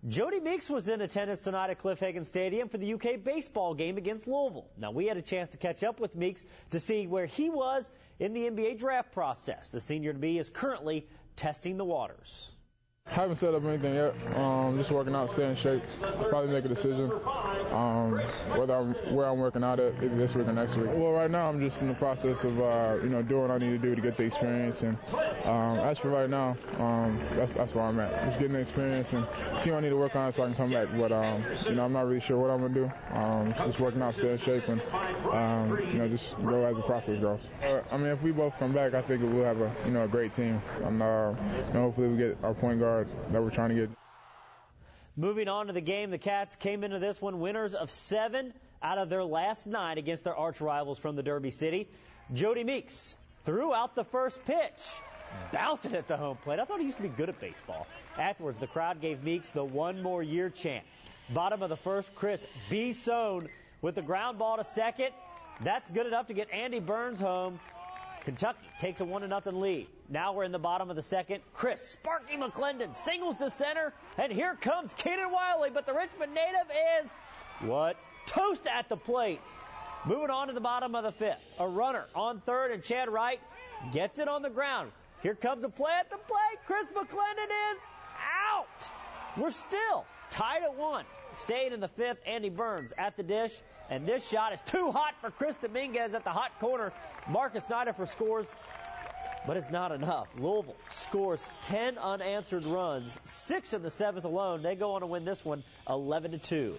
Jody Meeks was in attendance tonight at Cliff Hagan Stadium for the UK baseball game against Louisville. Now, we had a chance to catch up with Meeks to see where he was in the NBA draft process. The senior-to-be is currently testing the waters. Haven't set up anything yet. Just working out, staying in shape. Probably make a decision where I'm working out at, either this week or next week. Well, right now I'm just in the process of doing what I need to do to get the experience. And as for right now, that's where I'm at. Just getting the experience and see what I need to work on so I can come back. But I'm not really sure what I'm gonna do. Just working out, stay in shape, and just go as the process goes. If we both come back, I think we'll have a great team. And hopefully we get our point guard that we're trying to get. Moving on to the game, the Cats came into this one winners of 7 out of their last 9 against their arch rivals from the Derby City. Jody Meeks threw out the first pitch, bouncing it to home plate. I thought he used to be good at baseball. Afterwards, the crowd gave Meeks the one more year chant. Bottom of the first, Chris Bison with the ground ball to second. That's good enough to get Andy Burns home. Kentucky takes a 1-0 lead. Now we're in the bottom of the second. Chris Sparky McClendon singles to center, and here comes Keenan Wiley, but the Richmond native is toast at the plate. Moving on to the bottom of the 5th. A runner on third, and Chad Wright gets it on the ground. Here comes a play at the plate. Chris McClendon is out. We're still tied at 1. Staying in the 5th, Andy Burns at the dish. And this shot is too hot for Chris Dominguez at the hot corner. Marcus Snyder scores, but it's not enough. Louisville scores 10 unanswered runs, 6 in the 7th alone. They go on to win this one 11-2.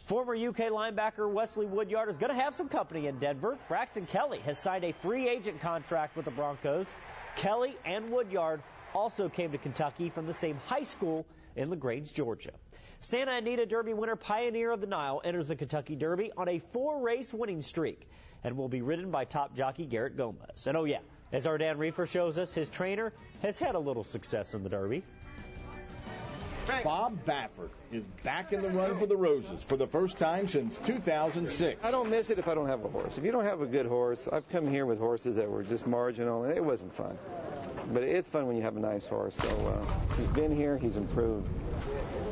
Former UK linebacker Wesley Woodyard is going to have some company in Denver. Braxton Kelly has signed a free agent contract with the Broncos. Kelly and Woodyard also came to Kentucky from the same high school in LaGrange, Georgia. Santa Anita Derby winner Pioneer of the Nile enters the Kentucky Derby on a 4-race winning streak and will be ridden by top jockey Garrett Gomez. And as our Dan Reefer shows us, his trainer has had a little success in the Derby. Bob Baffert is back in the run for the Roses for the first time since 2006. I don't miss it if I don't have a horse. If you don't have a good horse, I've come here with horses that were just marginal, and it wasn't fun. But it's fun when you have a nice horse. So since he's been here, he's improved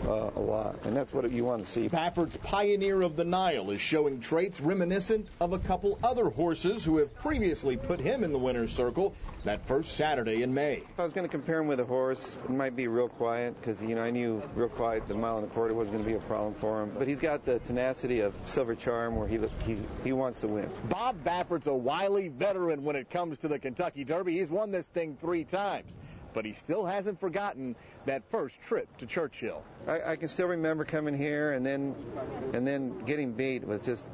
a lot, and that's what you want to see. Baffert's Pioneer of the Nile is showing traits reminiscent of a couple other horses who have previously put him in the winner's circle that first Saturday in May. If I was going to compare him with a horse, it might be Real Quiet, because I knew Real Quiet, the mile and a quarter, wasn't going to be a problem for him. But he's got the tenacity of Silver Charm, where he wants to win. Bob Baffert's a wily veteran when it comes to the Kentucky Derby. He's won this thing 3 times. But he still hasn't forgotten that first trip to Churchill. I can still remember coming here and then getting beat was just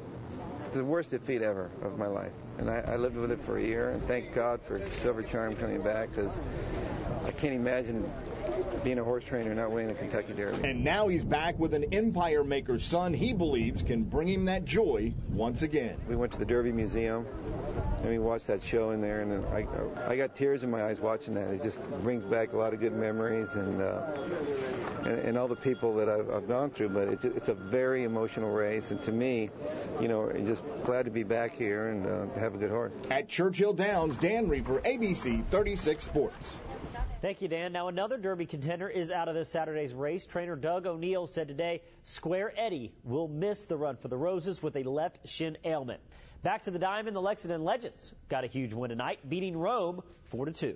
the worst defeat ever of my life. And I lived with it for a year, and thank God for Silver Charm coming back, because I can't imagine being a horse trainer and not winning a Kentucky Derby. And now he's back with an empire maker's son he believes can bring him that joy once again. We went to the Derby Museum, and we watched that show in there, and I got tears in my eyes watching that. It just brings back a lot of good memories and all the people that I've gone through. But it's a very emotional race, and to me, just glad to be back here and have a good horse. At Churchill Downs, Dan Reefer, ABC 36 Sports. Thank you, Dan. Now, another Derby contender is out of this Saturday's race. Trainer Doug O'Neill said today Square Eddie will miss the run for the Roses with a left shin ailment. Back to the Diamond, the Lexington Legends got a huge win tonight, beating Rome 4-2.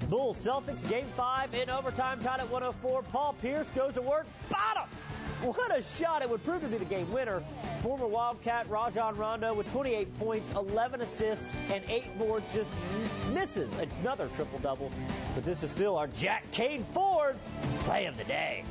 Bulls Celtics game 5 in overtime, tied at 104. Paul Pierce goes to work, bottoms. What a shot. It would prove to be the game winner. Former Wildcat Rajon Rondo with 28 points, 11 assists, and 8 boards just misses another triple-double. But this is still our Jack Kane Ford play of the day.